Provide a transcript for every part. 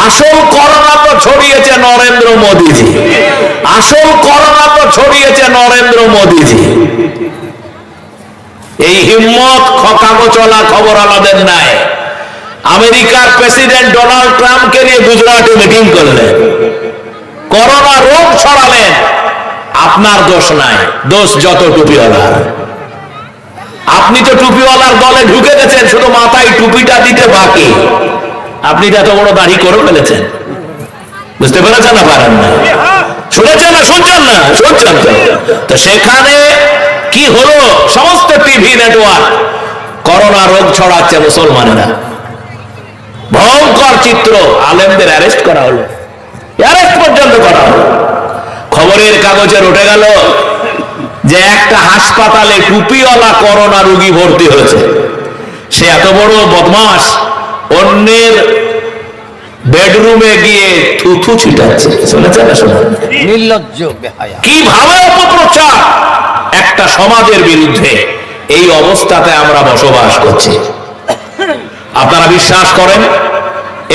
আসল করোনা তো ছড়িয়েছে নরেন্দ্র মোদীজি, আসল করোনা তো ছড়িয়েছে নরেন্দ্র মোদীজি। এই হিম্মত কাগজওয়ালা খবর আলাদের নাই। আমেরিকার প্রেসিডেন্ট ডোনাল্ড ট্রাম্পকে নিয়ে গুজরাটে মিটিং করলেন, করোনা রোগ ছড়ালেন। আপনার দোষ নাই, দোষ যত টুপিওয়ালার। আপনি তো টুপিওয়ালার দলে ঢুকে গেছেন, শুধু মাথায় টুপিটা দিতে বাকি। আপনি তো এত বড় দাড়ি করে ফেলেছেন, বুঝতে পেরেছেন না? পারেন না? শুনেছেন না? শুনছেন না? শুনছেন তো? সেখানে কি হলো? সমস্ত টিভি নেটওয়ার্ক করোনা রোগ ছড়াচ্ছে মুসলমানেরা। ভয়ঙ্কর চিত্র, আলেমদের অ্যারেস্ট করা হলো, অ্যারেস্ট পর্যন্ত করা হলো। খবরের কাগজে উঠে গেল যে একটা হাসপাতালে টুপিওয়ালা করোনা রোগী ভর্তি হয়েছে। সে এত বড় বদমাশ, অন্যের বেডরুমে গিয়ে থুথু ছিটাচ্ছে। শুনেছেন না? শোনা নির্লজ্জ বেহায়া, কিভাবে অপপ্রচার একটা সমাজের বিরুদ্ধে। এই অবস্থাতে আমরা বসবাস করছি। আপনারা বিশ্বাস করেন,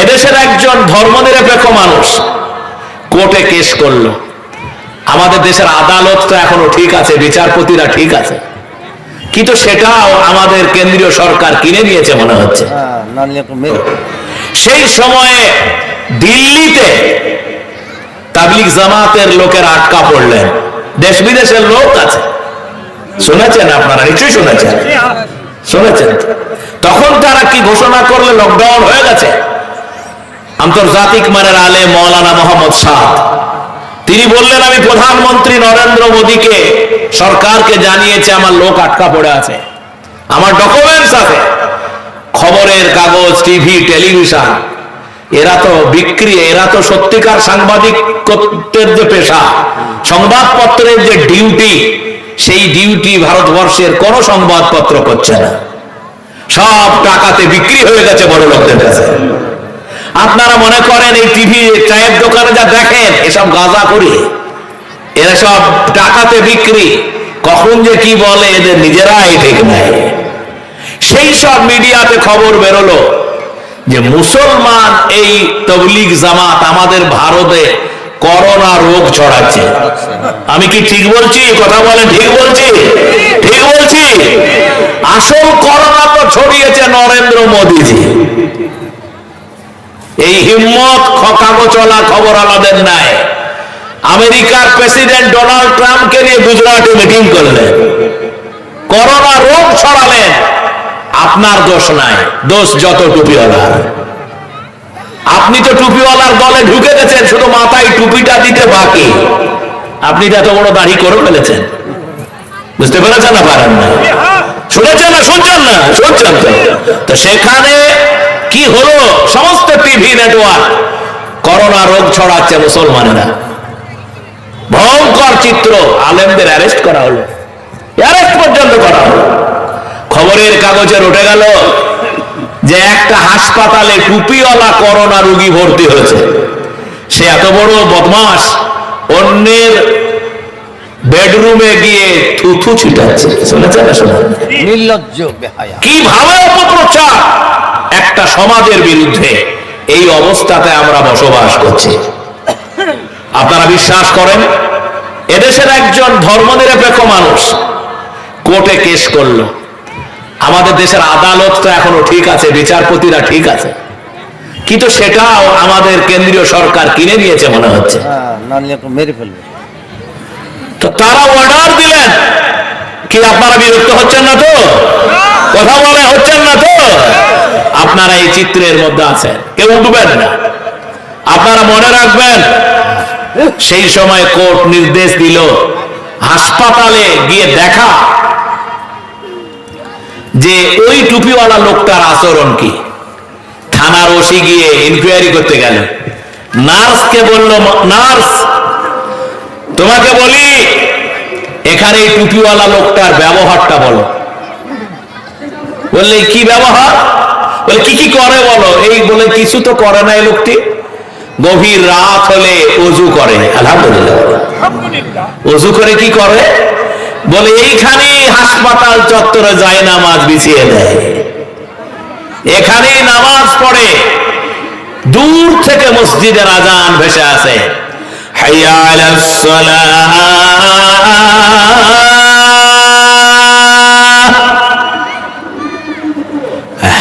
এদেশের একজন ধর্মনিরপেক্ষ মানুষ কোর্টে কেস করলো। আমাদের দেশের আদালত তো এখনো ঠিক আছে, বিচারপতিরা ঠিক আছে, কিন্তু সেটাও আমাদের কেন্দ্রীয় সরকার কিনে নিয়েছে মনে হচ্ছে। সেই সময়ে দিল্লিতে তাবলিগ জামাতের লোকের আটকা পড়লেন, দেশ বিদেশের লোক আছে। শুনেছেন আপনারা? নিশ্চয়ই শুনেছেন, শুনেছেন। তখন তারা কি ঘোষণা করলে? লকডাউন হয়ে গেছে। আন্তর্জাতিক মানের আলেম মৌলানা মোহাম্মদ শাহ, তিনি বললেন, আমি প্রধানমন্ত্রী নরেন্দ্র মোদীকে, সরকারকে জানিয়েছে আমার লোক আটকা পড়ে আছে, আমার ডকুমেন্টস আছে। খবরের কাগজ, টিভি, টেলিভিশন, এরা তো বিক্রি, এরা তো সত্যিকার সাংবাদিকত্বের যে পেশা, সংবাদপত্রের যে ডিউটি, সেই ডিউটি ভারতবর্ষের কোন সংবাদপত্র করছে না। সব টাকাতে বিক্রি হয়ে গেছে বড় লোকদের কাছে। আপনারা মনে করেন এই টিভি, চায়ের দোকানে যা দেখেন, এসব গাঁজা করে, এরা সব টাকাতে বিক্রি। কখন যে কি বলে এদের নিজেরাই ঠিক নাই। সেই সব মিডিয়াতে খবর বেরোলো যে মুসলমান এই তবলিগ জামাত আমাদের ভারতে করোনা রোগ ছড়াচ্ছে। আমি কি ঠিক বলছি? কথা বলেন, ঠিক বলছি? ঠিক বলছি। আসল করোনা তো ছড়িয়েছে নরেন্দ্র মোদীজি। এই হিম্মত কাগজওয়ালা খবর আলাদের নাই। আমেরিকার প্রেসিডেন্ট ডোনাল্ড ট্রাম্পকে নিয়ে গুজরাটে মিটিং করলেন, করোনা রোগ ছড়ালেন। আপনার দোষ নাই, দোষ যত টুপিওয়ালার। আপনি তো টুপিওয়ালার দলে ঢুকে গেছেন, শুধু মাথায় টুপিটা দিতে বাকি। আপনি তো এত বড় দাড়ি করে ফেলেছেন, বুঝতে পেরেছেন না? পারেন না? শুনেছেন না? শুনছেন না? শুনছেন তো? সেখানে কি হলো? সমস্ত টিভি নেটওয়ার্ক করোনা রোগ ছড়াচ্ছে মুসলমানেরা। ভয়ঙ্কর চিত্র, আলেমদের অ্যারেস্ট করা হলো, অ্যারেস্ট পর্যন্ত করা হলো। খবরের কাগজে উঠে গেল যে একটা হাসপাতালে টুপিওয়ালা করোনা রোগী ভর্তি হয়েছে। সে এত বড় বদমাশ, অন্যের বেডরুমে গিয়ে থুথু ছিটাচ্ছে। শুনেছেন না? শোনা নির্লজ্জ বেহায়া, কিভাবে অপপ্রচার একটা সমাজের বিরুদ্ধে। এই অবস্থাতে আমরা বসবাস করছি। আপনারা বিশ্বাস করেন, এদেশের একজন ধর্মনিরপেক্ষ মানুষ কোর্টে কেস করলো। আমাদের দেশের আদালত তো এখনো ঠিক আছে, বিচারপতিরা ঠিক আছে, কিন্তু সেটাও আমাদের কেন্দ্রীয় সরকার কিনে নিয়েছে মনে হচ্ছে। মেরে ফেলবে। তো তারা অর্ডার দিলেন কি? আপনারা বিরক্ত হচ্ছেন না তো? কথা বলে হচ্ছেন না তো? আপনারা এই চিত্রের মধ্যে আছেন, কেউ উঠবেন না। আপনারা মনে রাখবেন, সেই সময় কোর্ট নির্দেশ দিল হাসপাতালে গিয়ে দেখা যে ওই টুপিওয়ালা লোকটার আচরণ কি। থানার ওসি গিয়ে ইনকোয়ারি করতে গেল, নার্সকে বলল, নার্স তোমাকে বলি, এখানে এই টুপিওয়ালা লোকটার ব্যবহারটা বলো। বললে কি ব্যবহার? বলে কি কি করে বলো। এই বলে কিছু তো করে না এই লোকটি। গভীর রাত হলে ওযু করে। আলহামদুলিল্লাহ। ওযু করে কি করে? বলে এইখানে হাসপাতাল চত্বরে যায় নামাজ বিছিয়ে দেয়, এখানেই নামাজ পড়ে। দূর থেকে মসজিদের আজান ভেসে আসে, হাইয়া আলাস সালাহ,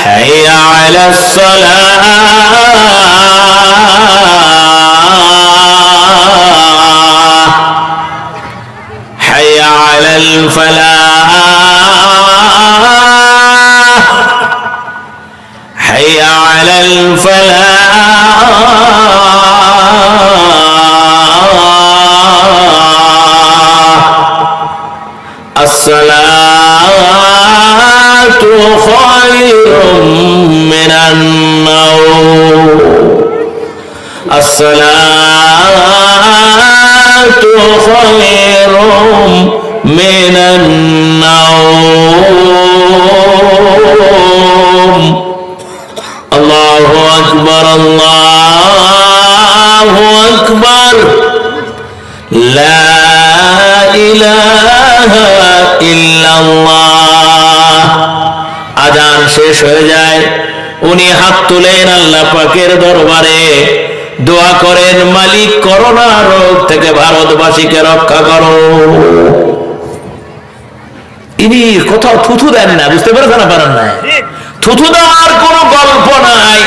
হাইয়া আলাস সালাহ, হাইয়া আলাল ফালাহ, হাইয়া আলাল ফালাহ, আসসালাতু খায়রুম মিনান নাওম, আসসালাতু খায়রুম মিনান নাওম। আল্লাহু আকবার, আল্লাহু আকবার, লা ইলাহা ইল্লাল্লাহ। আজান শেষ হয়ে যায়, উনি হাত তুলেন আল্লাহ পাকের দরবারে, দোয়া করেন, মালিক করোনা রোগ থেকে ভারতবাসীকে রক্ষা করো। ইনি কোথাও থুথু দেন না, বুঝতে পেরেছেন না? পারেন না, থুথু দেওয়ার কোন গল্প নাই।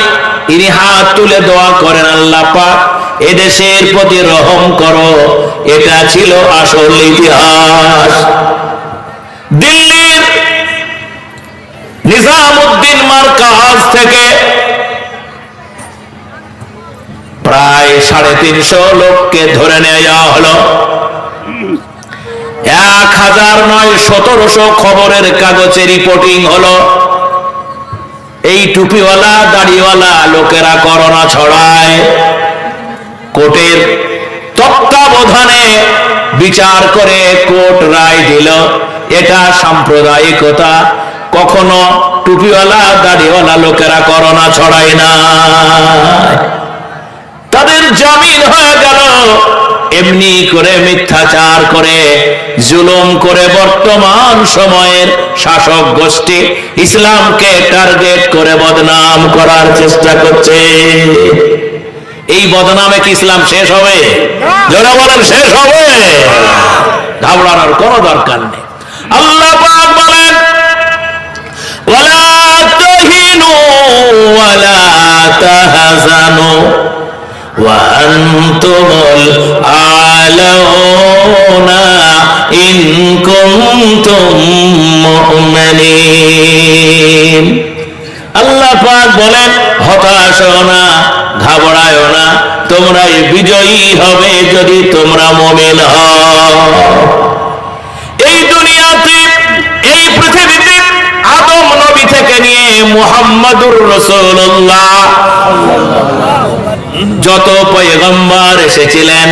ইনি হাত তুলে দোয়া করেন, আল্লাহ পাক এদেশের প্রতি রহম করো। এটা ছিল আসল ইতিহাস। দিল্লির নিজামউদ্দিন মার্কাজ থেকে প্রায় 350 লোককে ধরে নিয়ে যাওয়া হলো। 1000 নয় 1700 খবরের কাগজে রিপোর্টিং হলো, এই টুপিওয়ালা দাড়িওয়ালা লোকেরা করোনা ছড়ায়। কোর্টের তত্ত্বাবধানে বিচার করে কোর্ট রায় দিল, এটা সাম্প্রদায়িকতা, কখনো টুপিওয়ালা দাড়িওয়ালা লোকেরা করোনা ছড়ায় না। তাদের জামিন হয়ে গেল। এমনি করে মিথ্যাচার করে, জুলুম করে বর্তমান সময়ের শাসক গোষ্ঠী ইসলামকে টার্গেট করে বদনাম করার চেষ্টা করছে। এই বদনামে কি ইসলাম শেষ হবে? যারা বলেন শেষ হবে, ঘাবড়ানোর কোনো দরকার নেই। আল্লাহ পাক বলেন, ওয়ালা তাহিনু ওয়ালা তাহজানু ওয়া আনতুমুল আ'লাউনা ইন কুনতুম মুমিনিন। আল্লাহ পাক বলেন, হতাশ হও না, ঘাবড়ায়ও না, তোমরাই বিজয়ী হবে যদি তোমরা মুমিন হও। এই দুনিয়াতে, এই পৃথিবীতে আদম নবী থেকে নিয়ে মুহাম্মাদুর রাসূলুল্লাহ যত পয়গম্বর এসেছিলেন,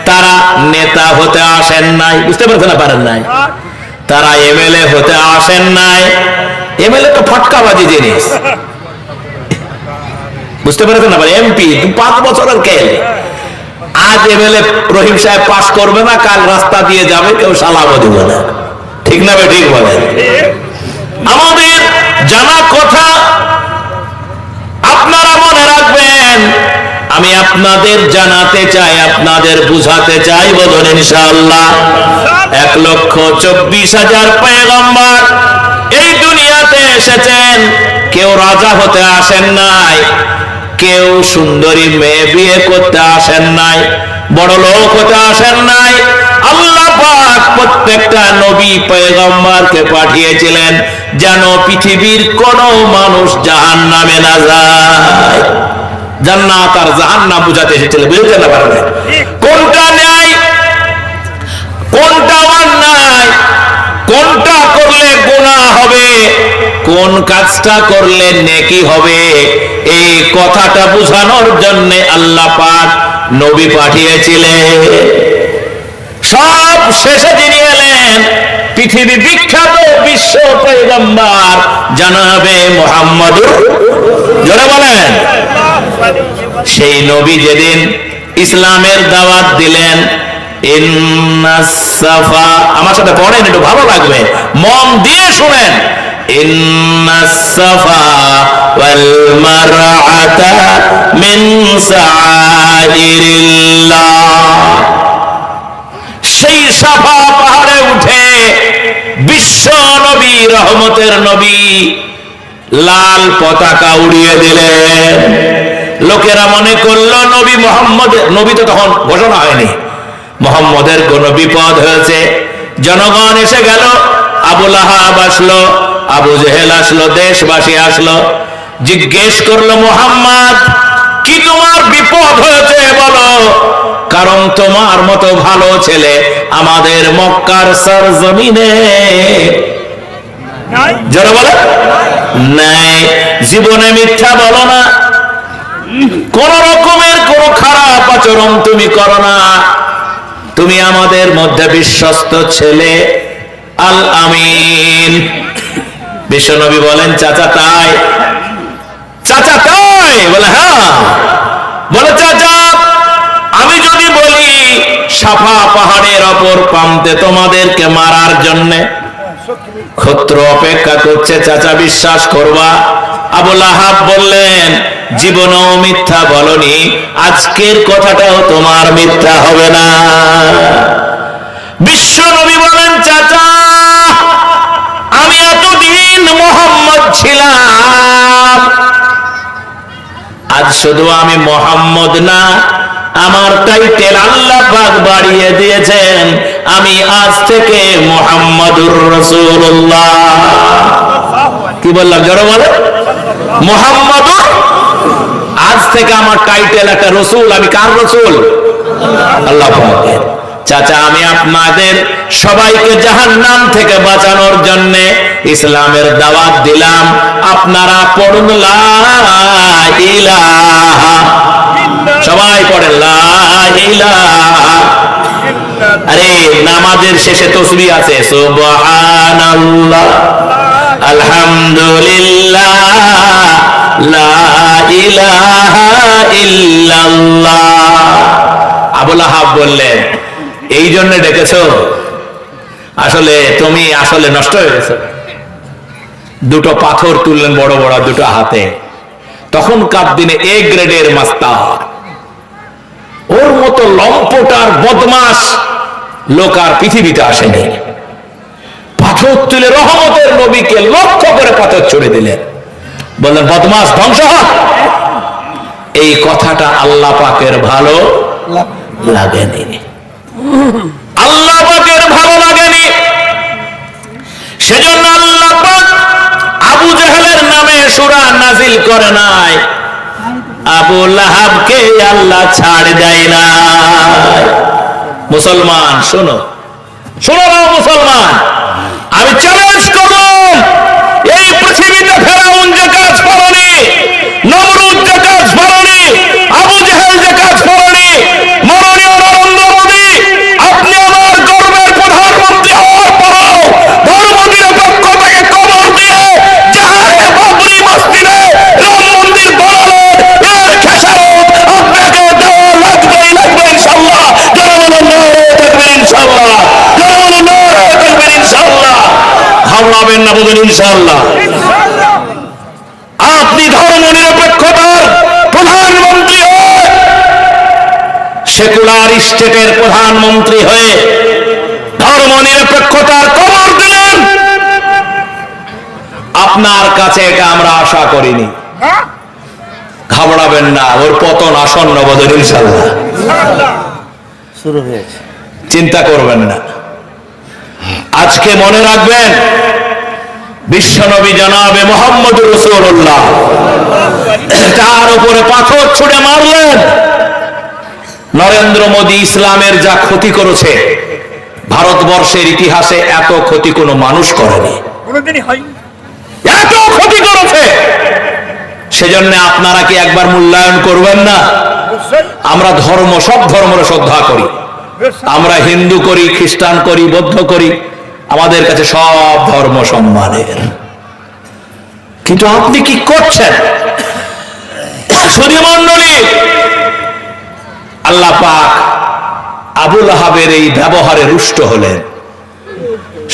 তারা নেতা হতে আসেন নাই, বুঝতে পারছেন না? পারেন নাই। তারা এমএলএ হতে আসেন নাই। এমএলএ তো ফটকাবাজি জিনিস, বুঝতে পারছেন না? এমপি 5 বছরের কেল। আজ এমএলএ রহিম সাহেব পাস করবে না, কাল রাস্তা দিয়ে যাবে, কেউ সালামও দিবে না। ঠিক না? ঠিক বলেন। আমাদের জানা কথা আপনারা মনে রাখবেন, আমি আপনাদের জানাতে চাই, আপনাদের বুঝাতে চাই, বলুন ইনশাআল্লাহ। 1,24,000 পয়গম্বর এই দুনিয়াতে এসেছেন। কেউ রাজা হতে আসেন নাই, কেউ সুন্দরী মেয়ে বিয়ে করতে আসেন নাই, বড় লোক হতে আসেন নাই। আল্লাহ পাক প্রত্যেকটা নবী পয়গম্বরকে পাঠিয়েছিলেন যেন পৃথিবীর কোন মানুষ জাহান্নামে না যায়। জান্নাত আর জাহান্নাম বুঝাতে এসেছিলেন, বুঝতে না পারবেন কোনটা ন্যায়, কোনটা অন্যায়, কোনটা করলে গুনাহ হবে, কোন কাজটা করলে নেকি হবে। এই কথাটা বোঝানোর জন্য আল্লাহ পাক নবী পাঠিয়েছিলেন। সব শেষে যিনি এলেন, পৃথিবী বিখ্যাত বিশ্ব পয়গম্বর জনাবে মুহাম্মদুর, জোরে বলেন। সেই নবী যেদিন ইসলামের দাওয়াত দিলেন, ইন্নাস সাফা, আমার সাথে পড়েন, একটু ভালো লাগবে, মন দিয়ে শুনেন। ইন্নাস সাফা ওয়াল মারওয়াতা মিন শাআইরিল্লাহ। সেই সাফা পাহাড়ে উঠে বিশ্ব নবী, রহমতের নবী লাল পতাকা উড়িয়ে দিলেন। লোকেরা মনে করলো নবী মোহাম্মদ, নবী তো তখন ঘোষণা হয়নি, মোহাম্মদের কোন বিপদ হয়েছে। জনগণ এসে গেল, আবু লাহাব আসলো, আবু জেহেল আসলো, দেশবাসী আসলো, জিজ্ঞেস করলো মোহাম্মদ কি তোমার বিপদ হয়েছে বলো, কারণ তোমার মতো ভালো ছেলে আমাদের মক্কার সরজমিনে যারা বলে নাই, জীবনে মিথ্যা বলো না, কোন রকমের কোন খারাপ আচরণ তুমি করো না, তুমি আমাদের মধ্যে বিশ্বস্ত ছেলে, আল আমিন। বিশ্বনবী বলেন চাচা তাই? চাচা তাই? বলে হ্যাঁ। বলে চাচা আমি যদি বলি সাফা পাহাড়ের অপর প্রান্তে তোমাদেরকে মারার জন্যে শত্রু অপেক্ষা করছে, চাচা বিশ্বাস করবা? আবু লাহাব বললেন জীবনেও মিথ্যা বলনি, আজকের কথাটাও তোমার মিথ্যা হবে না। বিশ্ব নবী বলেন চাচা আমি এতদিন মোহাম্মদ ছিলাম, আজ শুধু আমি মোহাম্মদ না, আমার টাইটেল আল্লাহ পাক বাড়িয়ে দিয়েছেন, আমি আজ থেকে মুহাম্মাদুর রাসূলুল্লাহ। কি বললাম জোরে বলে? মুহাম্মাদুর, আজ থেকে আমার টাইটেল একটা রসুল। আমি কার রসুল? আল্লাহ পাকের। চাচা আমি আপনাদের সবাইকে জাহান্নাম থেকে বাঁচানোর জন্য ইসলামের দাওয়াত দিলাম, আপনারা পড়ুন লা ইলাহা, সবাই পড়েন লা ইলাহা। আরে নামাজের শেষে তাসবিহ আছে, সুবহানাল্লাহ, আলহামদুলিল্লাহ, লা ইলাহা ইল্লাল্লাহ। আবু লাহাব বললেন এই জন্য ডেকেছো? আসলে তুমি আসলে নষ্ট হয়ে গেছো। দুটো পাথর তুললেন বড় বড় দুটো হাতে, তখনকার দিনে এ গ্রেডের মাস্টার, ওর মতো লম্পট আর বদমাস লোক আর পৃথিবীতে আসেনি। পাথর তুলে রহমতের নবীকে লক্ষ্য করে পাথর ছুড়ে দিলেন, বললেন বদমাস ধ্বংস হ। এই কথাটা আল্লাহ পাকের ভালো লাগেনি, আল্লাহ পাকের ভালো লাগেনি। সেজন্য আল্লাহ পাক আবু জেহেলের নামে সূরা নাজিল করে নাই, আবু লাহাবকে আল্লাহ ছাড় দেয় নাই। মুসলমান শোনো, শোনো না মুসলমান, আমি চ্যালেঞ্জ করব, এই পৃথিবীতে ফেরাউন যে কাজ করেনি, নমরুদ যে কাজ করেনি, আবু জেহেল যে কাজ করেনি, মাননীয় নরেন্দ্র মোদী আপনি আমার গর্বের প্রধানমন্ত্রী হওয়ার পরও ধর্ম নিরপেক্ষতাকে কবর দিয়ে জাহারে বাবরি মসজিদে রাম মন্দির বানালেন, এর খেসারত আপনাকে দেওয়া লাগবেই লাগবে ইনশাআল্লাহ। যারা বলেন নারে তাকবীর ইনশাআল্লাহ, যারা বলেন নারে তাকবীর ইনশাআল্লাহ, হাওড়াবেন না বলেন ইনশাআল্লাহ। আপনি ধর্ম নিরপেক্ষতার প্রধানমন্ত্রী হয়ে, সেকুলার স্টেটের প্রধানমন্ত্রী হয়ে ধর্ম নিরপেক্ষতার কবর দিলেন, আপনার কাছে এটা আমরা আশা করিনি। ঘাবড়াবেন না, ওর পতন আসন্ন বলেন ইনশাআল্লাহ। শুরু হয়েছে, চিন্তা করবেন না। আজকে মনে রাখবেন বিশ্বনবী জনাবে মুহাম্মদুর রাসূলুল্লাহ তার উপরে পাথর ছুঁড়ে মারলেন। নরেন্দ্র মোদী ইসলামের যা ক্ষতি করেছে, ভারতবর্ষের ইতিহাসে এত ক্ষতি কোনো মানুষ করেনি, এত ক্ষতি করেছে। সেজন্য আপনারা কি একবার মূল্যায়ন করবেন না? আমরা ধর্ম, সব ধর্মের শ্রদ্ধা করি, আমরা হিন্দু করি, খ্রিস্টান করি, বৌদ্ধ করি, আমাদের কাছে সব ধর্ম সম্মানের। কিন্তু আপনি কি করছেন? সুধীমণ্ডলী, আল্লাহ পাক আবু লাহাবের এই ব্যবহারে রুষ্ট হলেন।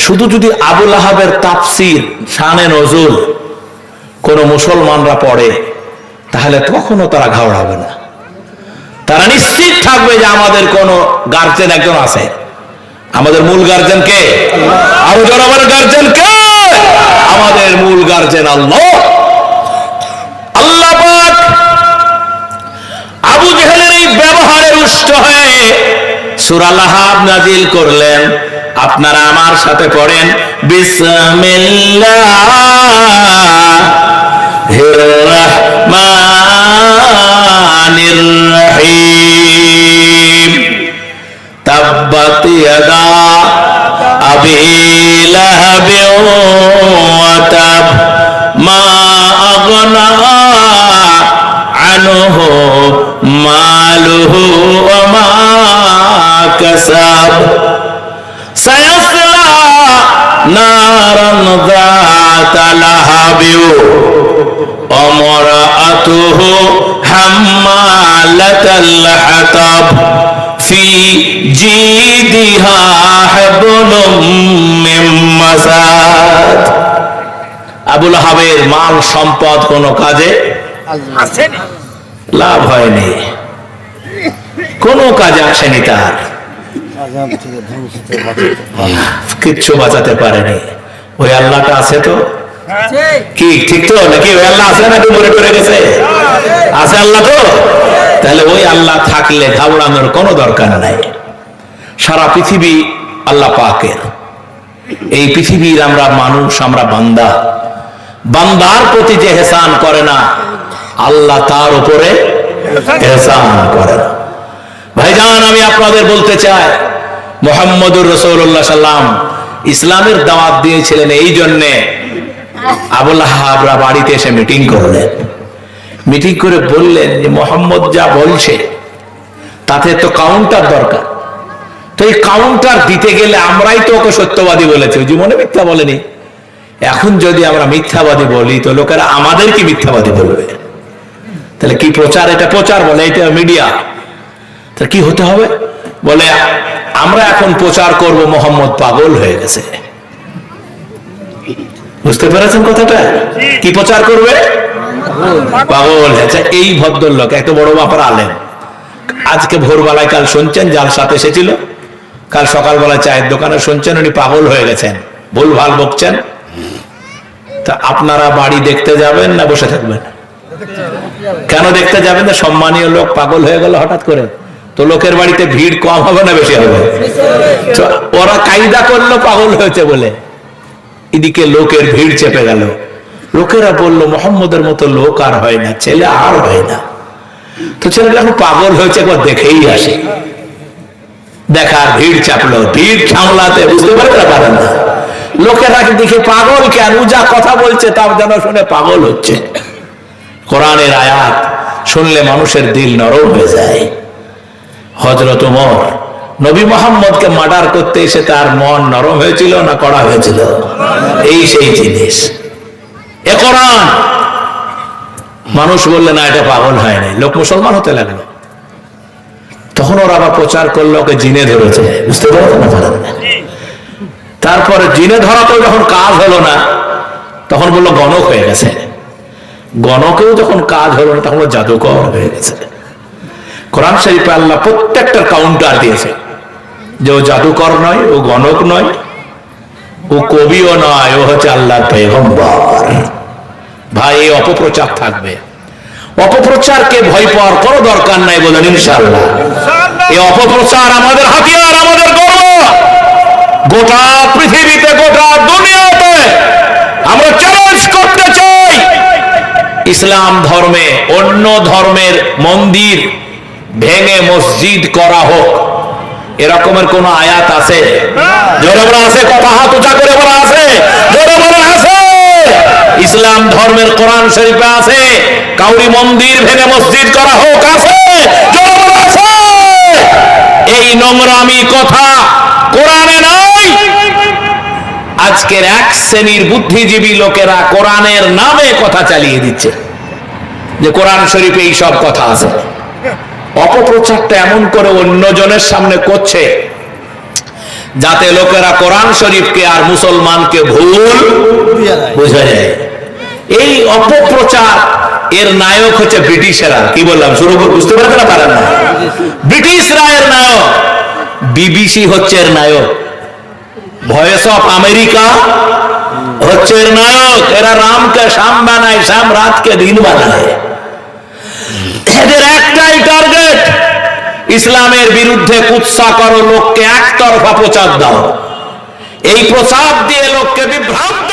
শুধু যদি আবুল আহাবের তাফসির শানে নজুল কোন মুসলমানরা পড়ে তাহলে কখনো তারা ঘাবড়াবে না। তারা নিশ্চিত থাকবে যে আমাদের কোন গার্জেন একজন আছে। আমাদের মূল গার্জেন কে? আরো জনগণের গার্জেন কে? আমাদের মূল গার্জেন আল্লাহ। আল্লাহ পাক আবু জেহেলের এই ব্যবহারে রুষ্ট হয়ে সূরা লাহাব নাজিল করলেন। আপনারা আমার সাথে পড়েন, বিসমিল্লাহির রাহমানির রহিম। তাব্বাত ইয়াদা আবি লাহাবিন ওয়া তাব, মা আগনা আনহু মালুহু ওয়া মা কাসাব, সায়াসলা নারান যাতা লাহাবিন ওয়া মারাআতুহু হাম্মালাতাল হাতাব, ফি জিদিহা হাবলুম মিন মাসাদ। আবুল আহাবের মাল সম্পদ কোন কাজে আসেনি, লাভ হয়নি, কোন কাজে আসেনি, তার কিচ্ছু বাঁচাতে পারেনি। ওই আল্লাহটা আছে তো কি? ঠিক তো নাকি? ওই আল্লাহ আছে নাকি মরে টরে গেছে? আছে আল্লাহ তো। তাহলে ওই আল্লাহ থাকলে ঘাবড়ানোর কোনো দরকার নাই। সারা পৃথিবী আল্লাহ পাকের। এই পৃথিবীর আমরা মানুষ, আমরা বান্দা। বান্দার প্রতি যে এহসান করে না, আল্লাহ তার উপরে এহসান করে না। ভাইজান, আমি আপনাদের বলতে চাই, মুহাম্মদুর রাসূলুল্লাহ সাল্লাম ইসলামের দাওয়াত দিয়েছিলেন। এই জন্যে আবুল আহাবরা বাড়িতে এসে মিটিং করলেন। মিটিং করে বললেন যে মোহাম্মদ যা বলছে তাতে তো কাউন্টার দরকার। তো এই কাউন্টার দিতে গেলে আমরাই তো ওকে সত্যবাদী বলেছি, জীবনে মিথ্যা বলেনি। এখন যদি আমরা মিথ্যাবাদী বলি তো লোকেরা আমাদের কি মিথ্যাবাদী বলবে? তাহলে কি প্রচার? এটা প্রচার বলে, এটা মিডিয়া। তাহলে কি হতে হবে? বলে আমরা এখন প্রচার করব মোহাম্মদ পাগল হয়ে গেছে। বুঝতে পেরেছেন কথাটা? কি প্রচার করবে? পাগল। আচ্ছা, এই ভদ্রলোক এত বড় ব্যাপার আলেম, আজকে ভোরবেলায় কাল শুনছেন জালসাতে এসেছিল, কাল সকালবেলায় চায়ের দোকানে শুনছেন উনি পাগল হয়ে গেছেন, ভুলভাল বকছেন। তা আপনারা বাড়ি দেখতে যাবেন না বসে থাকবেন? কেন দেখতে যাবেন? না সম্মানীয় লোক পাগল হয়ে গেল হঠাৎ করে, তো লোকের বাড়িতে ভিড় কম হবে না বেশি হবে? তো ওরা কায়দা করলো পাগল হয়েছে বলে, এদিকে লোকের ভিড় চেপে গেল। লোকেরা বলল মোহাম্মদের মতো লোক আর হয় না, ছেলে আর হয় না। তো ছেলেটা এখন পাগল হয়েছে, একবার দেখেই আসে। দেখার ভিড় চাপলো, ভিড় সামলাতে বুঝতে পারেন না। লোকেরা দেখে পাগল কেন, যা কথা বলছে তার যেন শুনে পাগল হচ্ছে। কোরআনের আয়াত শুনলে মানুষের দিল নরম হয়ে যায়। হযরত ওমর নবী মুহাম্মদকে মার্ডার করতে এসে তার মন নরম হয়েছিল না কড়া হয়েছিল? এই সেই জিনিস। এ কোরআন মানুষ বললে না এটা পাগল হয় নাই, লোক মুসলমান হতে লাগলো। তখন ওরা আবার প্রচার করলো ওকে জিনে ধরেছে। বুঝতে পারছেন না? তারপরে জিনে ধরাতেও যখন কাজ হলো না, তখন বললো গণক হয়ে গেছে। গণকেও যখন কাজ হলো না, তখন জাদুকর হয়ে গেছে। কোরআন শরীফে আল্লাহ প্রত্যেকটার কাউন্টার দিয়েছে যে ও জাদুকর নয়, ও গণক নয়, ও কবিও নয়, ও হচ্ছে আল্লাহর পয়গম্বর। ভাই, এই অপপ্রচার থাকবে। অপপ্রচারকে ভয় পাওয়ার কোনো দরকার নাই, বলেন ইনশাআল্লাহ। এই অপপ্রচার আমাদের হাতিয়ার, আমাদের গর্ব। গোটা পৃথিবীতে, গোটা দুনিয়াতে আমরা চ্যালেঞ্জ করতে চাই, ইসলাম ধর্মে অন্য ধর্মের মন্দির ভেঙে মসজিদ করা হোক, এরকমের কোন আয়াত আছে? জোরে বলে আছে, কথা হাত উঁচা করে বলা আছে, জোরে বলে আছে। ইসলাম ধর্মের কোরআন শরীফে আছে কাউরি মন্দির ভেঙে মসজিদ করা হোক? আছে, জোরে বলে আছে। এই নোংরামি কথা কোরআনে নাই। আজকের এক শ্রেণীর বুদ্ধিজীবী লোকেরা কোরআনের নামে কথা চালিয়ে দিচ্ছে যে কোরআন শরীফে এই সব কথা আছে। অপপ্রচারটা এমন করে অন্যজনের সামনে করছে যাতে লোকেরা কোরআন শরীফকে আর মুসলমানকে ভুল বোঝা যায়। এই অপপ্রচার এর নায়ক হচ্ছে ব্রিটিশেরা। কি বললাম শুরু বুঝতে পারতে পারেন না? ব্রিটিশরা এর নায়ক, বিবিসি হচ্ছে এর নায়ক, ভয়েস অফ আমেরিকা হচ্ছে এর নায়ক। এরা রামকে শাম বানায়, শাম রাতকে দিন বানায়। এদের একটাই টার্গেট, ইসলামের বিরুদ্ধে কুৎসা করো, লোককে একতরফা প্রচার দাও। এই প্রচার দিয়ে লোককে বিভ্রান্ত